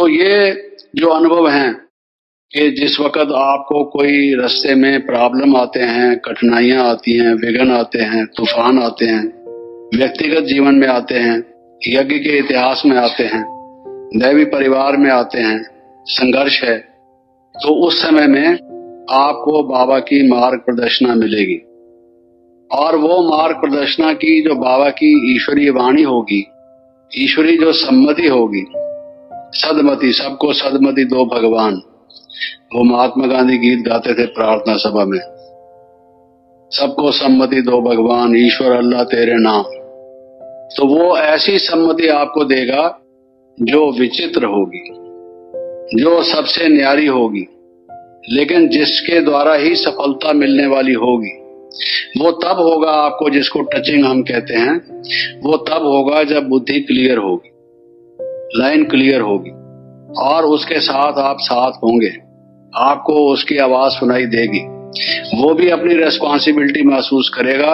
तो ये जो अनुभव हैं कि जिस वक़्त आपको कोई रास्ते में प्रॉब्लम आते हैं, कठिनाइयाँ आती हैं, विघ्न आते हैं, तूफ़ान आते हैं, व्यक्तिगत जीवन में आते हैं, यज्ञ के इतिहास में आते हैं, दैवी परिवार में आते हैं, संघर्ष है, तो उस समय में आपको बाबा की मार्ग प्रदर्शना मिलेगी। और वो मार्ग प्रदर्शना की जो बाबा की ईश्वरीय वाणी होगी, ईश्वरी जो सम्मति होगी, सदमति, सबको सदमति दो भगवान, वो महात्मा गांधी गीत गाते थे प्रार्थना सभा में, सबको सम्मति दो भगवान, ईश्वर अल्लाह तेरे नाम। तो वो ऐसी सम्मति आपको देगा जो विचित्र होगी, जो सबसे न्यारी होगी, लेकिन जिसके द्वारा ही सफलता मिलने वाली होगी। वो तब होगा आपको, जिसको टचिंग हम कहते हैं, वो तब होगा जब बुद्धि क्लियर होगी, लाइन क्लियर होगी, और उसके साथ आप साथ होंगे, आपको उसकी आवाज सुनाई देगी, वो भी अपनी रेस्पॉन्सिबिलिटी महसूस करेगा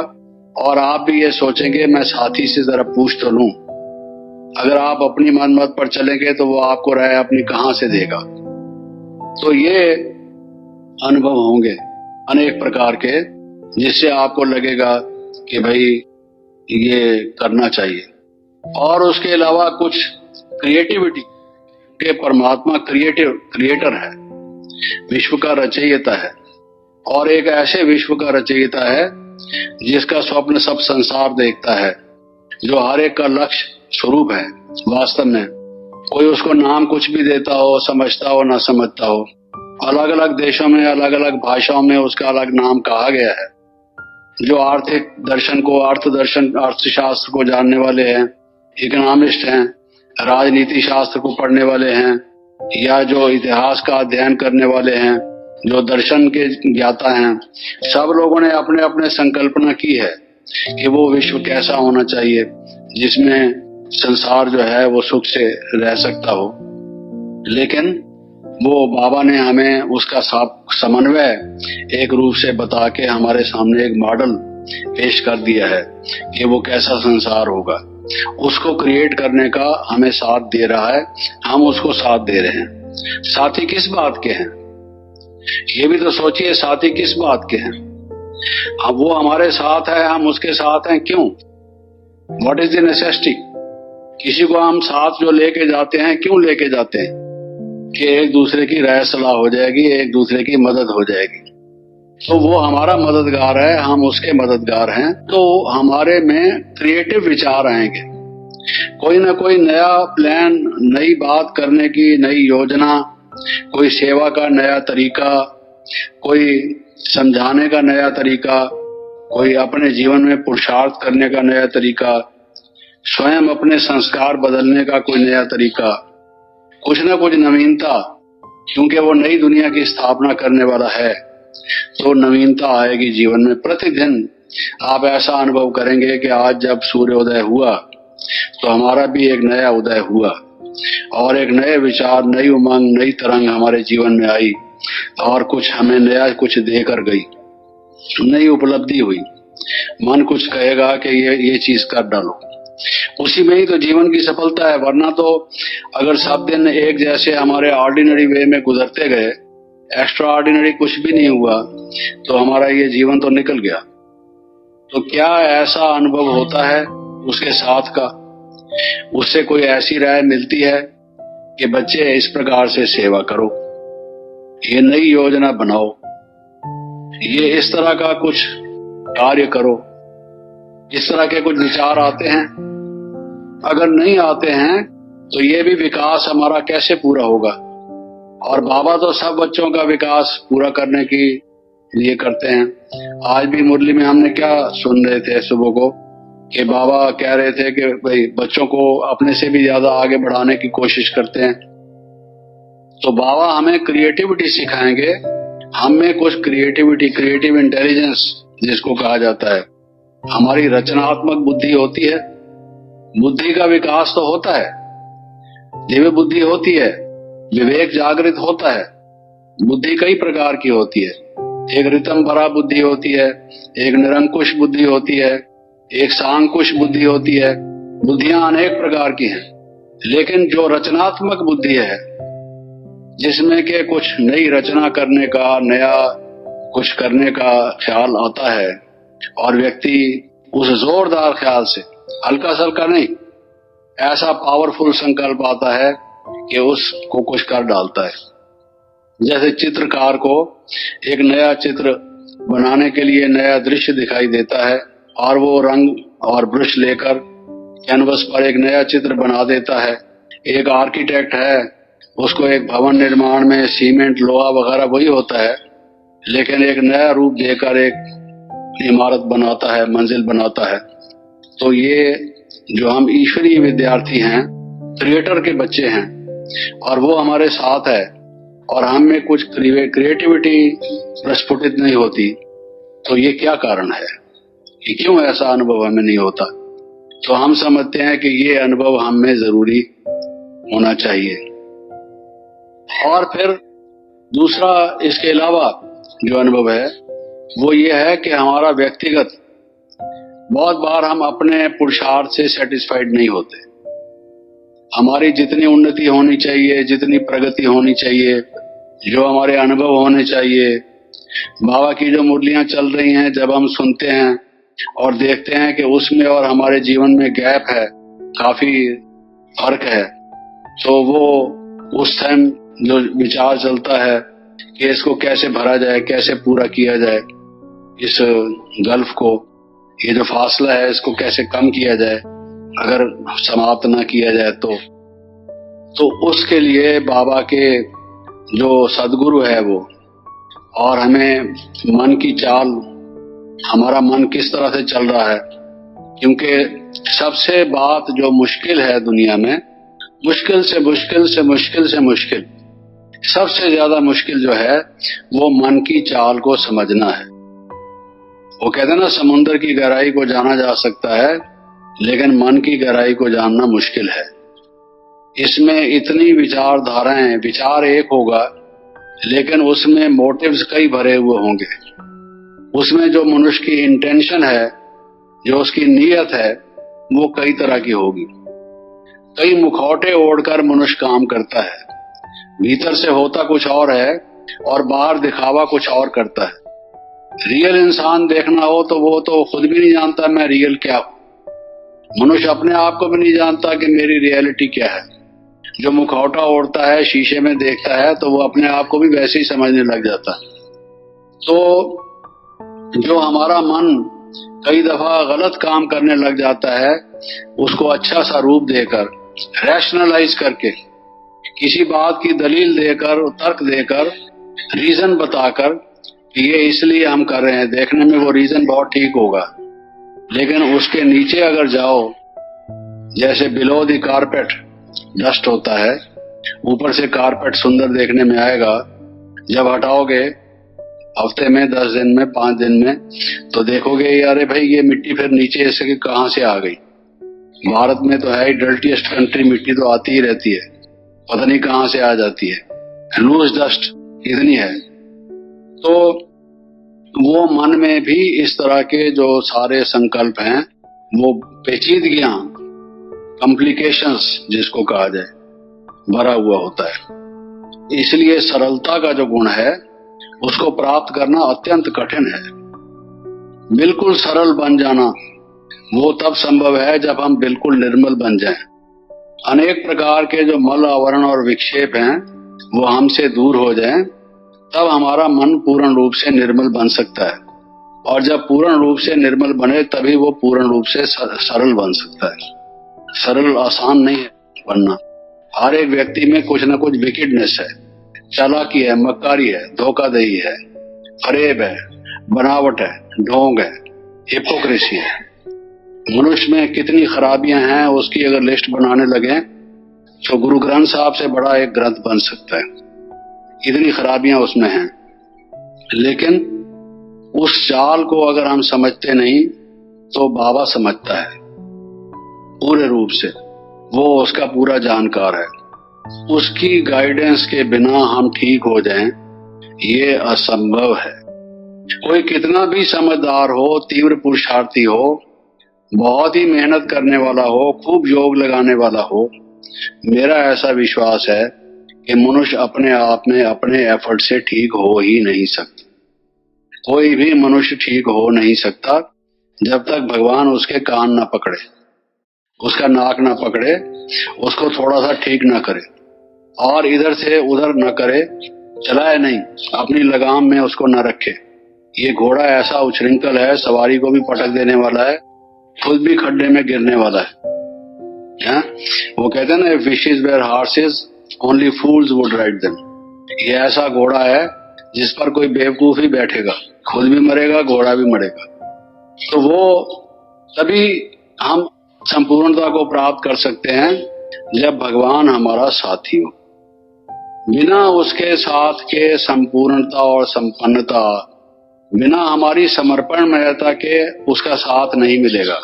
और आप भी ये सोचेंगे मैं साथी से जरा पूछ तो लूं। अगर आप अपनी मनमत पर चलेंगे तो वो आपको राय अपनी कहां से देगा। तो ये अनुभव होंगे अनेक प्रकार के, जिससे आपको लगेगा कि भाई ये करना चाहिए। और उसके अलावा कुछ क्रिएटिविटी के, परमात्मा क्रिएटर है, विश्व का रचयिता है, और एक ऐसे विश्व का रचयिता है जिसका स्वप्न सब संसार देखता है, जो हर एक का लक्ष्य स्वरूप है। वास्तव में कोई उसको नाम कुछ भी देता हो, समझता हो ना समझता हो, अलग अलग देशों में अलग अलग भाषाओं में उसका अलग नाम कहा गया है। जो आर्थिक दर्शन को, अर्थशास्त्र को जानने वाले हैं, इकोनॉमिस्ट हैं, राजनीति शास्त्र को पढ़ने वाले हैं, या जो इतिहास का अध्ययन करने वाले हैं, जो दर्शन के ज्ञाता हैं, सब लोगों ने अपने अपने संकल्पना की है कि वो विश्व कैसा होना चाहिए जिसमें संसार जो है वो सुख से रह सकता हो। लेकिन वो बाबा ने हमें उसका समन्वय एक रूप से बता के हमारे सामने एक मॉडल पेश कर दिया है कि वो कैसा संसार होगा। उसको क्रिएट करने का हमें साथ दे रहा है, हम उसको साथ दे रहे हैं। साथी किस बात के हैं, ये भी तो सोचिए, साथी किस बात के हैं। अब वो हमारे साथ है, हम उसके साथ हैं, क्यों? What is the necessity? किसी को हम साथ जो लेके जाते हैं, क्यों लेके जाते हैं? कि एक दूसरे की राय सलाह हो जाएगी, एक दूसरे की मदद हो जाएगी। तो वो हमारा मददगार है, हम उसके मददगार हैं, तो हमारे में क्रिएटिव विचार आएंगे, कोई ना कोई नया प्लान, नई बात करने की नई योजना, कोई सेवा का नया तरीका, कोई समझाने का नया तरीका, कोई अपने जीवन में पुरुषार्थ करने का नया तरीका, स्वयं अपने संस्कार बदलने का कोई नया तरीका, कुछ ना कुछ नवीनता, क्योंकि वो नई दुनिया की स्थापना करने वाला है। तो नवीनता आएगी जीवन में। प्रतिदिन आप ऐसा अनुभव करेंगे कि आज जब सूर्योदय हुआ तो हमारा भी एक नया उदय हुआ, और एक नए विचार, नई उमंग, नई तरंग हमारे जीवन में आई, और कुछ हमें नया कुछ देकर गई, नई उपलब्धि हुई। मन कुछ कहेगा कि ये चीज कर डालो, उसी में ही तो जीवन की सफलता है। वरना तो अगर सब दिन एक जैसे हमारे ऑर्डिनरी वे में गुजरते गए, एक्स्ट्रा ऑर्डिनरी कुछ भी नहीं हुआ, तो हमारा ये जीवन तो निकल गया। तो क्या ऐसा अनुभव होता है उसके साथ का, उससे कोई ऐसी राय मिलती है कि बच्चे इस प्रकार से सेवा करो, ये नई योजना बनाओ, ये इस तरह का कुछ कार्य करो, इस तरह के कुछ विचार आते हैं? अगर नहीं आते हैं तो ये भी विकास हमारा कैसे पूरा होगा? और बाबा तो सब बच्चों का विकास पूरा करने की लिए करते हैं। आज भी मुरली में हमने क्या सुन रहे थे सुबह को, कि बाबा कह रहे थे कि भाई बच्चों को अपने से भी ज्यादा आगे बढ़ाने की कोशिश करते हैं। तो बाबा हमें क्रिएटिविटी सिखाएंगे, हम में कुछ क्रिएटिविटी, क्रिएटिव इंटेलिजेंस जिसको कहा जाता है, हमारी रचनात्मक बुद्धि होती है। बुद्धि का विकास तो होता है, दिव्य बुद्धि होती है, विवेक जागृत होता है। बुद्धि कई प्रकार की होती है, एक रितम भरा बुद्धि होती है, एक निरंकुश बुद्धि होती है, एक सांकुश बुद्धि होती है। बुद्धियां अनेक प्रकार की हैं, लेकिन जो रचनात्मक बुद्धि है जिसमें के कुछ नई रचना करने का, नया कुछ करने का ख्याल आता है और व्यक्ति उस जोरदार ख्याल से, हल्का सल्का नहीं, ऐसा पावरफुल संकल्प आता है कि उसको कुछ कर डालता है। जैसे चित्रकार को एक नया चित्र बनाने के लिए नया दृश्य दिखाई देता है और वो रंग और ब्रश लेकर कैनवस पर एक नया चित्र बना देता है। एक आर्किटेक्ट है, उसको एक भवन निर्माण में सीमेंट, लोहा वगैरह वही होता है, लेकिन एक नया रूप देकर एक इमारत बनाता है, मंजिल बनाता है। तो ये जो हम ईश्वरीय विद्यार्थी हैं, क्रिएटर के बच्चे हैं, और वो हमारे साथ है और हम में कुछ क्रिएटिविटी प्रस्फुटित नहीं होती, तो ये क्या कारण है कि क्यों ऐसा अनुभव हमें नहीं होता? तो हम समझते हैं कि ये अनुभव हम में जरूरी होना चाहिए। और फिर दूसरा इसके अलावा जो अनुभव है वो ये है कि हमारा व्यक्तिगत, बहुत बार हम अपने पुरुषार्थ से सेटिस्फाइड नहीं होते। हमारी जितनी उन्नति होनी चाहिए, जितनी प्रगति होनी चाहिए, जो हमारे अनुभव होने चाहिए, बाबा की जो मुरलियां चल रही हैं, जब हम सुनते हैं और देखते हैं कि उसमें और हमारे जीवन में गैप है, काफी फर्क है, तो वो उस टाइम जो विचार चलता है कि इसको कैसे भरा जाए, कैसे पूरा किया जाए, इस गल्फ को, ये जो फासला है इसको कैसे कम किया जाए, अगर समाप्त ना किया जाए तो उसके लिए बाबा के जो सदगुरु है वो, और हमें मन की चाल, हमारा मन किस तरह से चल रहा है, क्योंकि सबसे बात जो मुश्किल है दुनिया में, मुश्किल से मुश्किल से मुश्किल से मुश्किल, सबसे ज्यादा मुश्किल जो है वो मन की चाल को समझना है। वो कहते हैं ना, समुद्र की गहराई को जाना जा सकता है लेकिन मन की गहराई को जानना मुश्किल है। इसमें इतनी विचारधाराएं, विचार एक होगा लेकिन उसमें मोटिव्स कई भरे हुए होंगे। उसमें जो मनुष्य की इंटेंशन है, जो उसकी नीयत है, वो कई तरह की होगी। कई मुखौटे ओढ़कर मनुष्य काम करता है, भीतर से होता कुछ और है और बाहर दिखावा कुछ और करता है। रियल इंसान देखना हो तो वो तो खुद भी नहीं जानता मैं रियल क्या हूं। मनुष्य अपने आप को भी नहीं जानता कि मेरी रियलिटी क्या है। जो मुखौटा ओढ़ता है, शीशे में देखता है, तो वो अपने आप को भी वैसे ही समझने लग जाता है। तो जो हमारा मन कई दफा गलत काम करने लग जाता है, उसको अच्छा सा रूप देकर, रैशनलाइज करके, किसी बात की दलील देकर, तर्क देकर, रीजन बताकर कि ये इसलिए हम कर रहे हैं, देखने में वो रीजन बहुत ठीक होगा, लेकिन उसके नीचे अगर जाओ, जैसे बिलो द कारपेट डस्ट होता है, ऊपर से कारपेट सुंदर देखने में आएगा, जब हटाओगे हफ्ते में, 10 दिन में, 5 दिन में, तो देखोगे यार भाई ये मिट्टी फिर नीचे से कहां से आ गई। भारत में तो है ही डर्टीएस्ट कंट्री, मिट्टी तो आती ही रहती है, पता नहीं कहां से आ जाती है, लूज डस्ट इतनी है। तो वो मन में भी इस तरह के जो सारे संकल्प हैं, वो पेचीदगियां, कॉम्प्लिकेशंस जिसको कहा जाए, भरा हुआ होता है। इसलिए सरलता का जो गुण है उसको प्राप्त करना अत्यंत कठिन है। बिल्कुल सरल बन जाना वो तब संभव है जब हम बिल्कुल निर्मल बन जाएं। अनेक प्रकार के जो मल, आवरण और विक्षेप हैं वो हमसे दूर हो जाएं, तब हमारा मन पूर्ण रूप से निर्मल बन सकता है। और जब पूर्ण रूप से निर्मल बने तभी वो पूर्ण रूप से सरल बन सकता है। सरल आसान नहीं है बनना। हर एक व्यक्ति में कुछ न कुछ विकेडनेस है, चालाकी है, मक्कारी है, धोखाधड़ी है, फरेब है, बनावट है, ढोंग है, हिपोक्रेसी है। मनुष्य में कितनी खराबियां हैं उसकी अगर लिस्ट बनाने लगे तो गुरु ग्रंथ साहब से बड़ा एक ग्रंथ बन सकता है, इतनी खराबियां उसमें हैं। लेकिन उस चाल को अगर हम समझते नहीं तो बाबा समझता है पूरे रूप से, वो उसका पूरा जानकार है। उसकी गाइडेंस के बिना हम ठीक हो जाएं ये असंभव है। कोई कितना भी समझदार हो, तीव्र पुरुषार्थी हो, बहुत ही मेहनत करने वाला हो, खूब योग लगाने वाला हो, मेरा ऐसा विश्वास है कि मनुष्य अपने आप में अपने एफर्ट से ठीक हो ही नहीं सकता। कोई भी मनुष्य ठीक हो नहीं सकता जब तक भगवान उसके कान ना पकड़े, उसका नाक ना पकड़े, उसको थोड़ा सा ठीक ना करे और इधर से उधर न करे, चलाए नहीं, अपनी लगाम में उसको न रखे। ये घोड़ा ऐसा उछृंखल है, सवारी को भी पटक देने वाला है, खुद भी खड्डे में गिरने वाला है? वो कहते हैं ना, if wishes were horses only fools would ride them. ये ऐसा घोड़ा है जिस पर कोई बेवकूफ ही बैठेगा, खुद भी मरेगा, घोड़ा भी मरेगा। तो वो तभी हम संपूर्णता को प्राप्त कर सकते हैं जब भगवान हमारा साथी हो। बिना उसके साथ के संपूर्णता और संपन्नता, बिना हमारी समर्पणमयता के उसका साथ नहीं मिलेगा,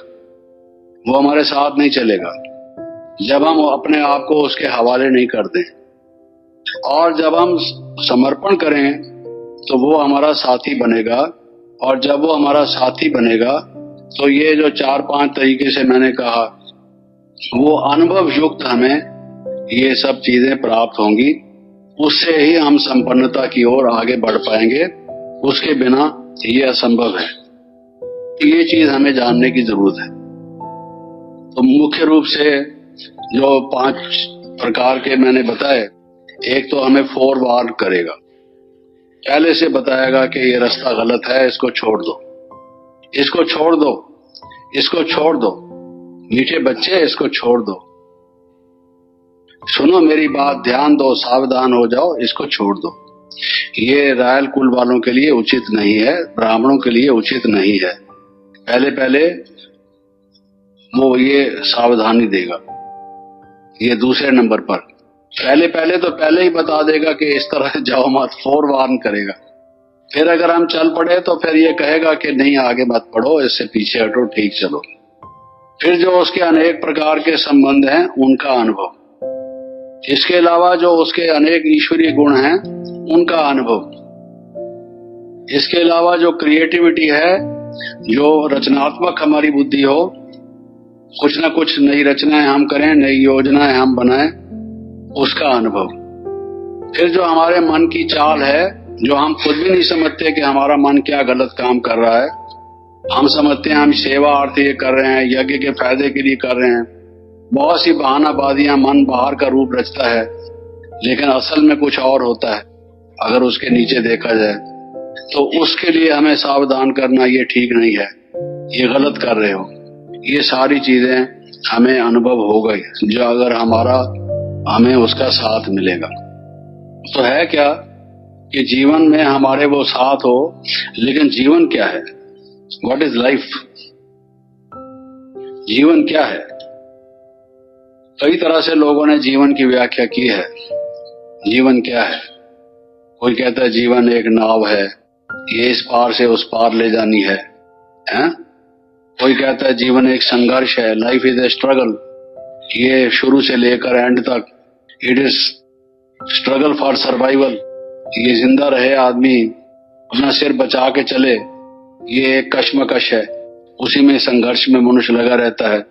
वो हमारे साथ नहीं चलेगा जब हम अपने आप को उसके हवाले नहीं कर दें। और जब हम समर्पण करें तो वो हमारा साथी बनेगा, और जब वो हमारा साथी बनेगा तो ये जो 4-5 तरीके से मैंने कहा, वो अनुभव युक्त हमें ये सब चीजें प्राप्त होंगी। उससे ही हम संपन्नता की ओर आगे बढ़ पाएंगे, उसके बिना ये असंभव है। ये चीज हमें जानने की जरूरत है। तो मुख्य रूप से जो 5 प्रकार के मैंने बताए, एक तो हमें फोरवार्न करेगा, पहले से बताएगा कि ये रास्ता गलत है, इसको छोड़ दो, इसको छोड़ दो, इसको छोड़ दो, मीठे बच्चे इसको छोड़ दो, सुनो मेरी बात, ध्यान दो, सावधान हो जाओ, इसको छोड़ दो। ये रायल कुल वालों के लिए उचित नहीं है, ब्राह्मणों के लिए उचित नहीं है। पहले पहले वो ये सावधानी देगा। ये दूसरे नंबर पर पहले पहले तो पहले ही बता देगा कि इस तरह जाओ मत, फोरवार्न करेगा। फिर अगर हम चल पड़े तो फिर ये कहेगा कि नहीं, आगे मत पढ़ो, इससे पीछे हटो, ठीक चलो। फिर जो उसके अनेक प्रकार के संबंध हैं उनका अनुभव, इसके अलावा जो उसके अनेक ईश्वरीय गुण हैं उनका अनुभव, इसके अलावा जो क्रिएटिविटी है, जो रचनात्मक हमारी बुद्धि हो, कुछ ना कुछ नई रचनाएं हम करें, नई योजनाएं हम बनाएं, उसका अनुभव। फिर जो हमारे मन की चाल है, जो हम खुद भी नहीं समझते कि हमारा मन क्या गलत काम कर रहा है, हम समझते हैं हम सेवा अर्थ ये कर रहे हैं, यज्ञ के फायदे के लिए कर रहे हैं, बहुत सी बहानाबाजियां, मन बाहर का रूप रचता है, लेकिन असल में कुछ और होता है अगर उसके नीचे देखा जाए। तो उसके लिए हमें सावधान करना, ये ठीक नहीं है, ये गलत कर रहे हो। ये सारी चीजें हमें अनुभव हो गई जो अगर हमें उसका साथ मिलेगा। तो है क्या कि जीवन में हमारे वो साथ हो, लेकिन जीवन क्या है? What is life? जीवन क्या है? कई तरह से लोगों ने जीवन की व्याख्या की है। जीवन क्या है? कोई कहता है जीवन एक नाव है, ये इस पार से उस पार ले जानी है, हैं? कोई कहता है जीवन एक संघर्ष है, लाइफ इज ए स्ट्रगल, ये शुरू से लेकर एंड तक it is struggle for survival, ये जिंदा रहे आदमी, अपना सिर बचा के चले, ये एक कश्मकश है, उसी में संघर्ष में मनुष्य लगा रहता है।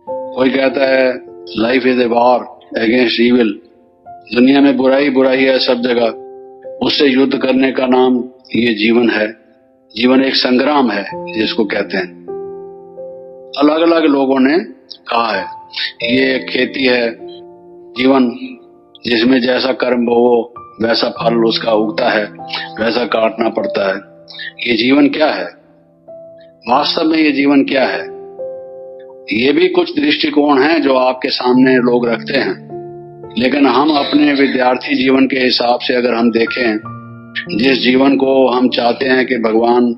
कोई कहता है life is a war against evil, दुनिया में बुराई बुराई है सब जगह, उससे युद्ध करने का नाम ये जीवन है। जीवन एक संग्राम है जिसको कहते हैं। अलग अलग लोगों ने कहा है ये एक खेती है, जीवन जिसमें जैसा कर्म बोवो वैसा फल उसका उगता है, वैसा काटना पड़ता है। ये जीवन क्या है? वास्तव में ये जीवन क्या है? ये भी कुछ दृष्टिकोण हैं जो आपके सामने लोग रखते हैं, लेकिन हम अपने विद्यार्थी जीवन के हिसाब से अगर हम देखें, जिस जीवन को हम चाहते हैं कि भगवान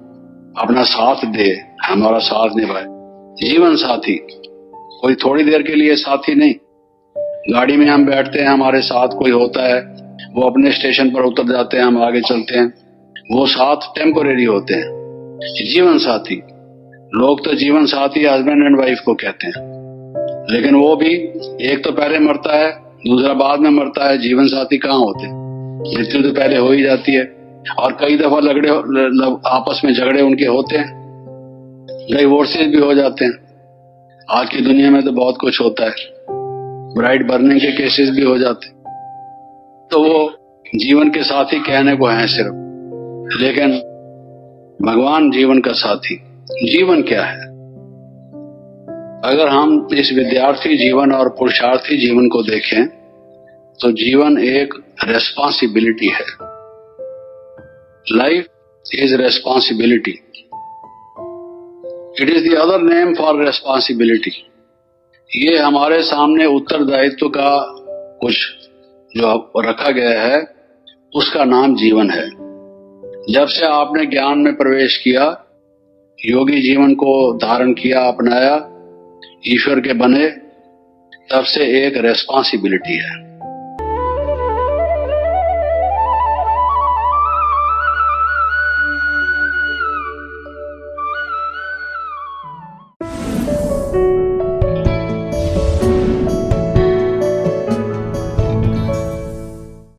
अपना साथ दे, हमारा साथ निभाए, जीवन साथी कोई थोड़ी देर के लिए साथी नहीं। गाड़ी में हम बैठते हैं, हमारे साथ कोई होता है, वो अपने स्टेशन पर उतर जाते हैं, हम आगे चलते हैं, वो साथ टेम्परेरी होते हैं। जीवन साथी, लोग तो जीवन साथी हस्बैंड एंड वाइफ को कहते हैं, लेकिन वो भी एक तो पहले मरता है, दूसरा बाद में मरता है। जीवन साथी कहाँ होते? मृत्यु तो पहले हो ही जाती है। और कई दफा आपस में झगड़े उनके होते हैं, डिवोर्सेस भी हो जाते हैं। आज की दुनिया में तो बहुत कुछ होता है, ब्राइड बर्निंग के केसेस भी हो जाते हैं। तो वो जीवन के साथी कहने को हैं सिर्फ, लेकिन भगवान जीवन का साथी। जीवन क्या है? अगर हम इस विद्यार्थी जीवन और पुरुषार्थी जीवन को देखें तो जीवन एक रेस्पॉन्सिबिलिटी है। Life is responsibility. It is the other name for responsibility. ये हमारे सामने उत्तरदायित्व का कुछ जो रखा गया है उसका नाम जीवन है। जब से आपने ज्ञान में प्रवेश किया, योगी जीवन को धारण किया, अपनाया, ईश्वर के बने, तब से एक रेस्पॉन्सिबिलिटी है।